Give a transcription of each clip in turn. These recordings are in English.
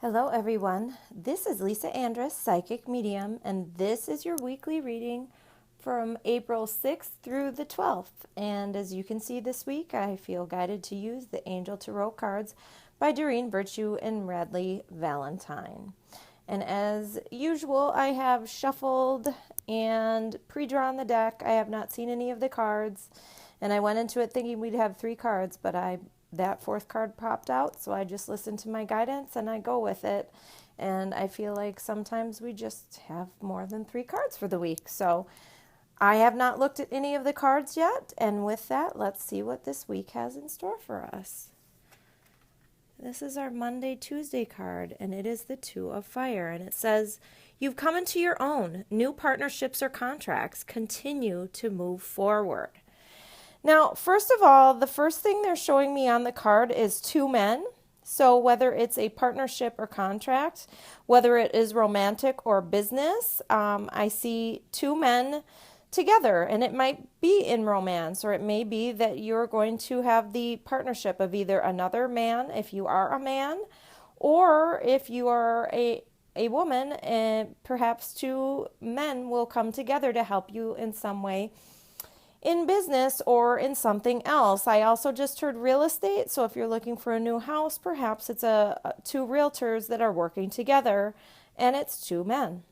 Hello, everyone. This is Lisa Andrus, Psychic Medium, and this is your weekly reading from April 6th through the 12th. And as you can see this week, I feel guided to use the Angel Tarot cards by Doreen Virtue and Radleigh Valentine. And as usual, I have shuffled and pre-drawn the deck. I have not seen any of the cards, and I went into it thinking we'd have 3 cards, but that 4th card popped out, so I just listened to my guidance and I go with it. And I feel like sometimes we just have more than 3 cards for the week. So I have not looked at any of the cards yet, and with that, let's see what this week has in store for us. This is our Monday, Tuesday card, and it is the Two of Fire, and it says, "You've come into your own. New partnerships or contracts continue to move forward." Now, first of all, the first thing they're showing me on the card is 2 men. So whether it's a partnership or contract, whether it is romantic or business, I see 2 men together, and it might be in romance, or it may be that you're going to have the partnership of either another man, if you are a man, or if you are a woman, and perhaps 2 men will come together to help you in some way in business or in something else. I also just heard real estate, so if you're looking for a new house, perhaps it's 2 realtors that are working together, and it's 2 men.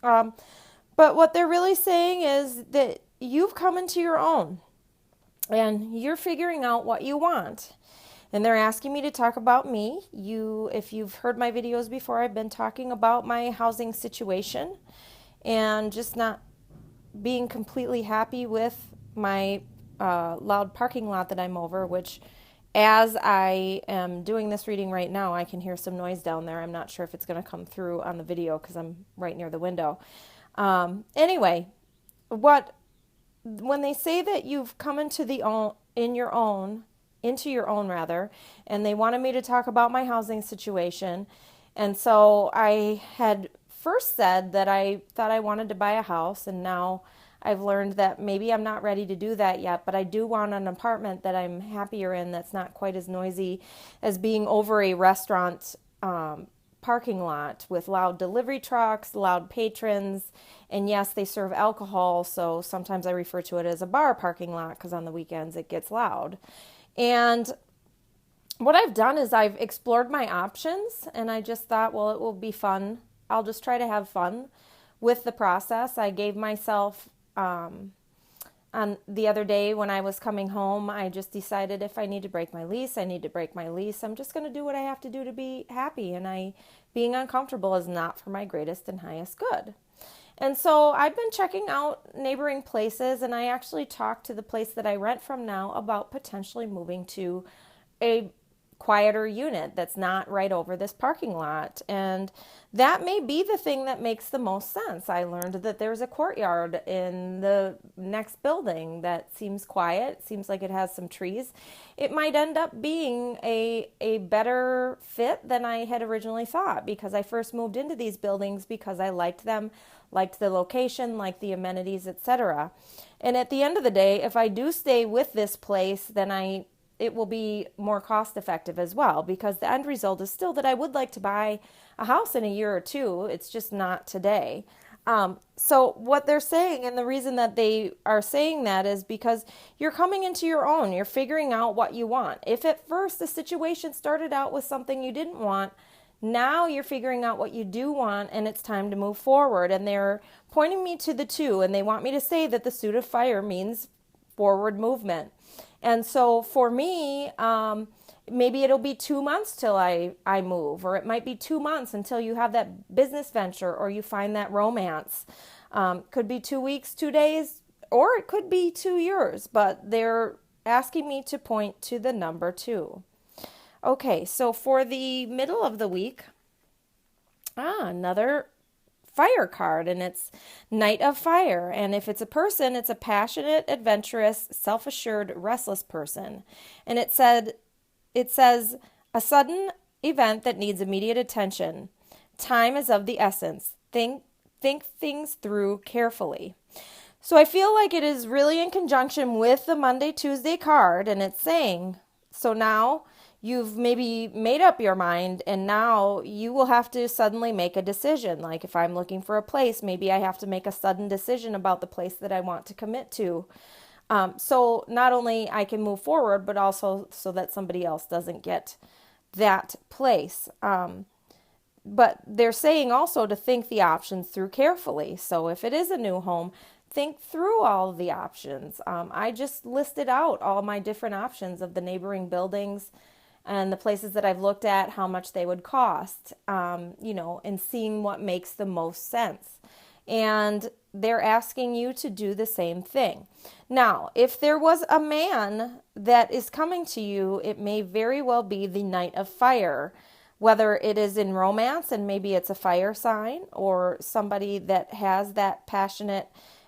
But what they're really saying is that you've come into your own, and you're figuring out what you want. And they're asking me to talk about me. If you've heard my videos before, I've been talking about my housing situation and just not being completely happy with my loud parking lot that I'm over, which as I am doing this reading right now, I can hear some noise down there. I'm not sure if it's going to come through on the video because I'm right near the window. Anyway, when they say that you've come into your own, and they wanted me to talk about my housing situation, and so I had first said that I thought I wanted to buy a house, and now I've learned that maybe I'm not ready to do that yet, but I do want an apartment that I'm happier in, that's not quite as noisy as being over a restaurant parking lot with loud delivery trucks, loud patrons, and yes, they serve alcohol, so sometimes I refer to it as a bar parking lot because on the weekends it gets loud. And what I've done is I've explored my options, and I just thought, well, it will be fun. I'll just try to have fun with the process. I gave myself, on the other day when I was coming home, I just decided if I need to break my lease, I need to break my lease. I'm just going to do what I have to do to be happy, and being uncomfortable is not for my greatest and highest good. And so I've been checking out neighboring places, and I actually talked to the place that I rent from now about potentially moving to a quieter unit that's not right over this parking lot. And that may be the thing that makes the most sense. I learned that there's a courtyard in the next building that seems quiet, seems like it has some trees. It might end up being a better fit than I had originally thought, because I first moved into these buildings because I liked them, liked the location, liked the amenities, etc. And at the end of the day, if I do stay with this place, then it will be more cost effective as well, because the end result is still that I would like to buy a house in a year or 2. It's just not today. So what they're saying, and the reason that they are saying that is because you're coming into your own. You're figuring out what you want. If at first the situation started out with something you didn't want, now you're figuring out what you do want, and it's time to move forward. And they're pointing me to the 2, and they want me to say that the suit of fire means forward movement. And so for me, maybe it'll be 2 months till I move, or it might be 2 months until you have that business venture or you find that romance. Could be 2 weeks, 2 days, or it could be 2 years, but they're asking me to point to the number 2. Okay, so for the middle of the week, another fire card, and it's Knight of Fire. And if it's a person, it's a passionate, adventurous, self-assured, restless person. And it says a sudden event that needs immediate attention. Time is of the essence. Think things through carefully. So I feel like it is really in conjunction with the Monday, Tuesday card, and it's saying, so now you've maybe made up your mind and now you will have to suddenly make a decision. Like if I'm looking for a place, maybe I have to make a sudden decision about the place that I want to commit to. So not only I can move forward, but also so that somebody else doesn't get that place. But they're saying also to think the options through carefully. So if it is a new home, think through all of the options. I just listed out all my different options of the neighboring buildings and the places that I've looked at, how much they would cost, and seeing what makes the most sense. And they're asking you to do the same thing. Now, if there was a man that is coming to you, it may very well be the Knight of Fire, whether it is in romance and maybe it's a fire sign, or somebody that has that passionate,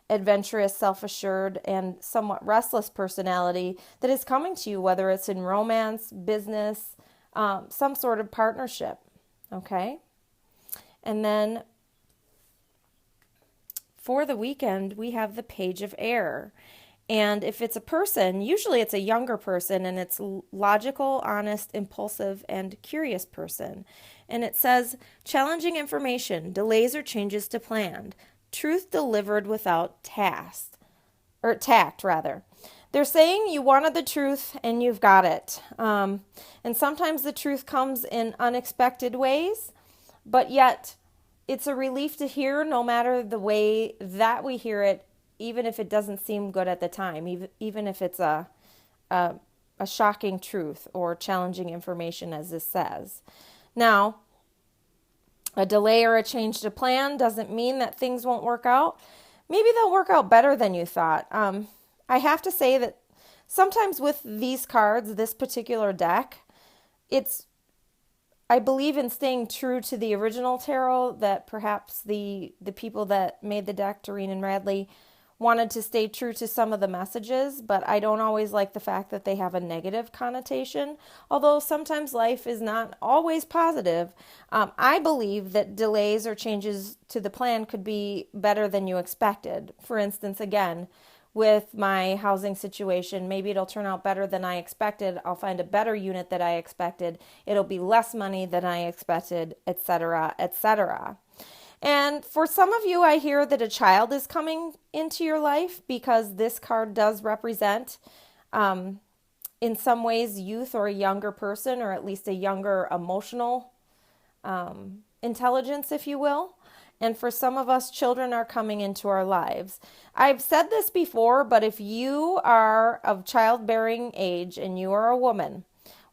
adventurous, self-assured, and somewhat restless personality that is coming to you, whether it's in romance, business, some sort of partnership. Okay? And then for the weekend, we have the Page of Air. And if it's a person, usually it's a younger person, and it's logical, honest, impulsive, and curious person. And it says, challenging information, delays or changes to planned, truth delivered without tact. They're saying you wanted the truth and you've got it. And sometimes the truth comes in unexpected ways, but yet it's a relief to hear no matter the way that we hear it, even if it doesn't seem good at the time, even if it's a shocking truth or challenging information, as this says. Now, a delay or a change to plan doesn't mean that things won't work out. Maybe they'll work out better than you thought. I have to say that sometimes with these cards, this particular deck, I believe in staying true to the original tarot, that perhaps the people that made the deck, Doreen and Radley, wanted to stay true to some of the messages, but I don't always like the fact that they have a negative connotation. Although sometimes life is not always positive, I believe that delays or changes to the plan could be better than you expected. For instance, again, with my housing situation, maybe it'll turn out better than I expected. I'll find a better unit that I expected. It'll be less money than I expected, etc., etc. And for some of you, I hear that a child is coming into your life, because this card does represent, in some ways, youth or a younger person, or at least a younger emotional intelligence, if you will. And for some of us, children are coming into our lives. I've said this before, but if you are of childbearing age and you are a woman,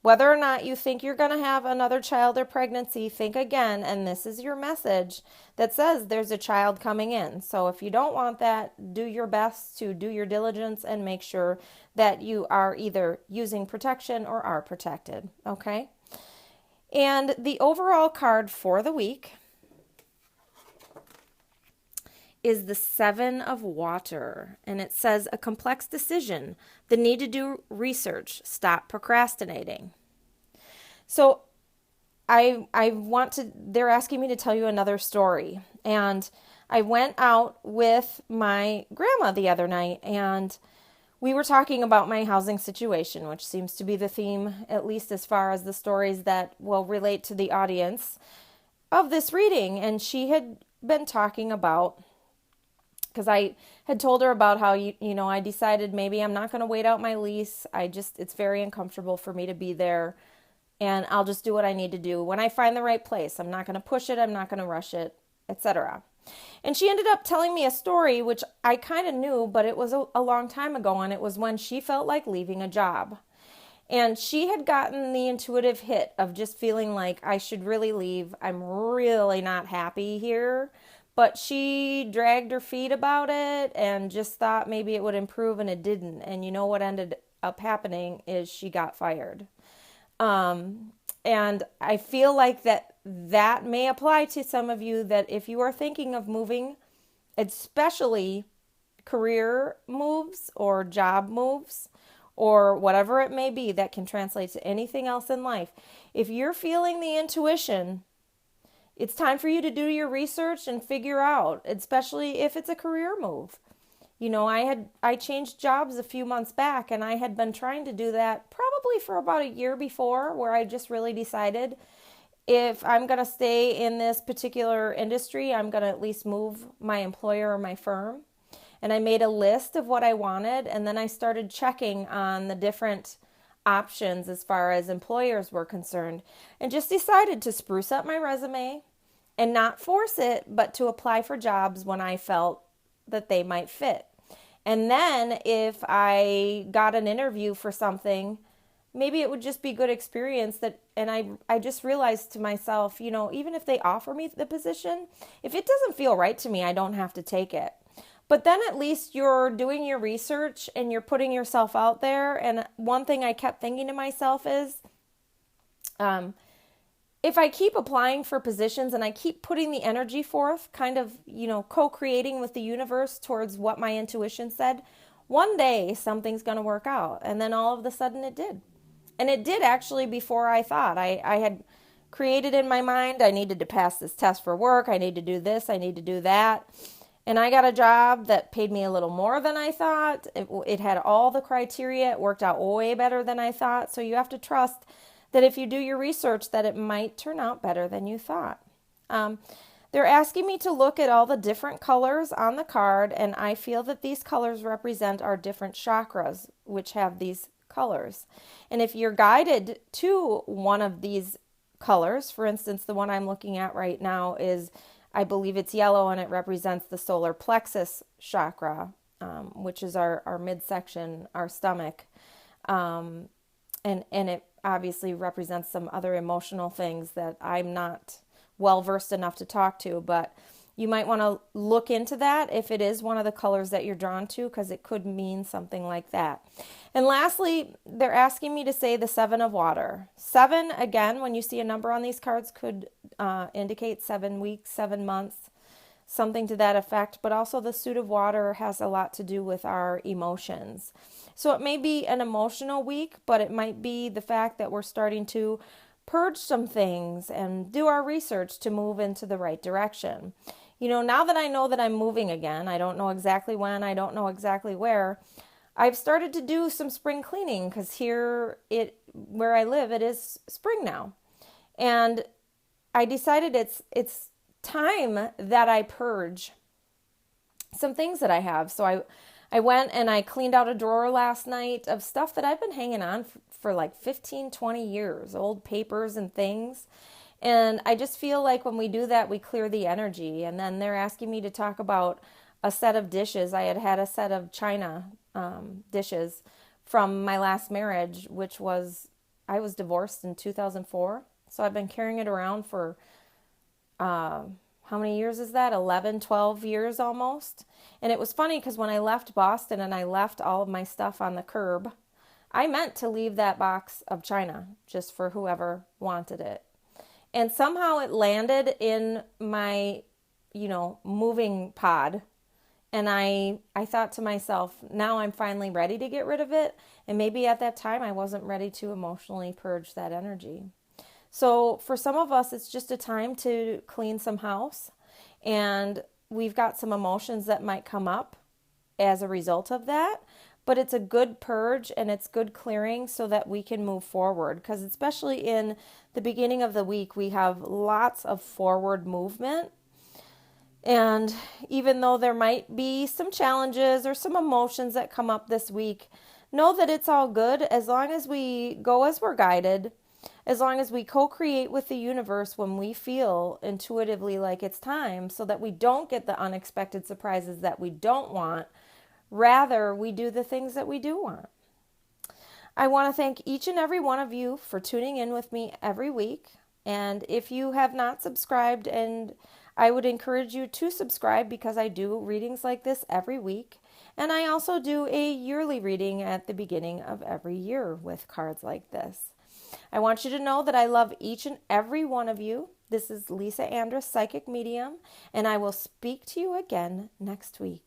whether or not you think you're going to have another child or pregnancy, think again, and this is your message that says there's a child coming in. So if you don't want that, do your best to do your diligence and make sure that you are either using protection or are protected, okay? And the overall card for the week is the Seven of Water, and it says a complex decision, the need to do research, stop procrastinating. So they're asking me to tell you another story, and I went out with my grandma the other night, and we were talking about my housing situation, which seems to be the theme, at least as far as the stories that will relate to the audience of this reading. And she had been talking about, because I had told her about how, I decided maybe I'm not going to wait out my lease. It's very uncomfortable for me to be there, and I'll just do what I need to do when I find the right place. I'm not going to push it. I'm not going to rush it, etc. And she ended up telling me a story, which I kind of knew, but it was a long time ago, and it was when she felt like leaving a job. And she had gotten the intuitive hit of just feeling like I should really leave. I'm really not happy here. But she dragged her feet about it and just thought maybe it would improve, and it didn't. And you know what ended up happening is she got fired. And I feel like that may apply to some of you, that if you are thinking of moving, especially career moves or job moves or whatever it may be that can translate to anything else in life, if you're feeling the intuition, it's time for you to do your research and figure out, especially if it's a career move. I changed jobs a few months back, and I had been trying to do that probably probably for about a year before, where I just really decided if I'm going to stay in this particular industry, I'm going to at least move my employer or my firm. And I made a list of what I wanted, and then I started checking on the different options as far as employers were concerned, and just decided to spruce up my resume and not force it, but to apply for jobs when I felt that they might fit. And then if I got an interview for something, maybe it would just be good experience that, and I just realized to myself, even if they offer me the position, if it doesn't feel right to me, I don't have to take it. But then at least you're doing your research and you're putting yourself out there. And one thing I kept thinking to myself is, if I keep applying for positions and I keep putting the energy forth, kind of, co-creating with the universe towards what my intuition said, one day something's going to work out. And then all of a sudden it did. And it did actually before I thought. I had created in my mind, I needed to pass this test for work. I need to do this. I need to do that. And I got a job that paid me a little more than I thought. It had all the criteria. It worked out way better than I thought. So you have to trust that if you do your research, that it might turn out better than you thought. They're asking me to look at all the different colors on the card, and I feel that these colors represent our different chakras, which have these colors. And if you're guided to one of these colors, for instance, the one I'm looking at right now is, I believe it's yellow, and it represents the solar plexus chakra, which is our midsection, our stomach. And it obviously represents some other emotional things that I'm not well versed enough to talk to, but you might want to look into that if it is one of the colors that you're drawn to, because it could mean something like that. And lastly, they're asking me to say the 7 of water. 7, again, when you see a number on these cards, could indicate 7 weeks, 7 months, something to that effect. But also the suit of water has a lot to do with our emotions. So it may be an emotional week, but it might be the fact that we're starting to purge some things and do our research to move into the right direction. Now that I know that I'm moving again, I don't know exactly when, I don't know exactly where, I've started to do some spring cleaning, because where I live, it is spring now. And I decided it's time that I purge some things that I have. So I went and I cleaned out a drawer last night of stuff that I've been hanging on for like 15, 20 years, old papers and things. And I just feel like when we do that, we clear the energy. And then they're asking me to talk about a set of dishes. I had a set of china dishes from my last marriage, I was divorced in 2004. So I've been carrying it around for, how many years is that? 11, 12 years almost. And it was funny because when I left Boston and I left all of my stuff on the curb, I meant to leave that box of china just for whoever wanted it. And somehow it landed in my, moving pod. And I thought to myself, now I'm finally ready to get rid of it. And maybe at that time I wasn't ready to emotionally purge that energy. So for some of us, it's just a time to clean some house. And we've got some emotions that might come up as a result of that. But it's a good purge and it's good clearing so that we can move forward. Because especially in the beginning of the week, we have lots of forward movement. And even though there might be some challenges or some emotions that come up this week, know that it's all good as long as we go as we're guided, as long as we co-create with the universe when we feel intuitively like it's time, so that we don't get the unexpected surprises that we don't want. Rather, we do the things that we do want. I want to thank each and every one of you for tuning in with me every week. And if you have not subscribed, and I would encourage you to subscribe, because I do readings like this every week. And I also do a yearly reading at the beginning of every year with cards like this. I want you to know that I love each and every one of you. This is Lisa Andrus, Psychic Medium, and I will speak to you again next week.